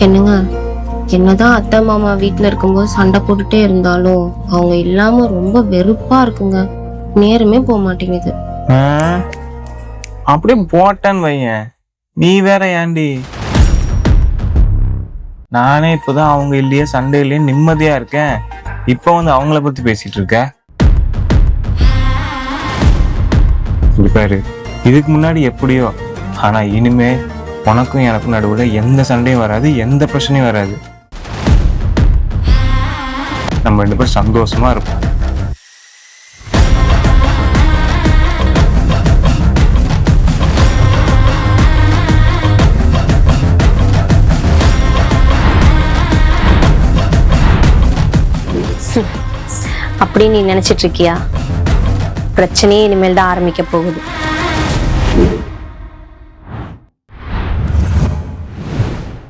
என்னங்க, என்னதான் அத்தை மாமா வீட்டுல இருக்கும்போது சண்டை போட்டுட்டே இருந்தாலும் அவங்க இல்லாம ரொம்ப வெறுப்பா இருக்குங்க. நேரமே போக மாட்டேங்குது. அப்படியே போட்டேன்னு வையன், நீ வேற ஏண்டி? நானே இப்பதான் அவங்க இல்லையே சண்டை இல்லையே நிம்மதியா இருக்கேன். இப்ப வந்து அவங்கள பத்தி பேசிட்டு இருக்க. பாரு, இதுக்கு முன்னாடி எப்படியோ, ஆனா இனிமே உனக்கும் எனக்கும் நடுவுல எந்த சண்டையும் வராது, எந்த பிரச்சனையும் வராது. நம்ம 2 பேரும் சந்தோஷமா இருப்போம். அப்படி நீ நினைச்சிட்டு இருக்கியா? பிரச்சனையே இனிமேல் தான் ஆரம்பிக்க போகுது.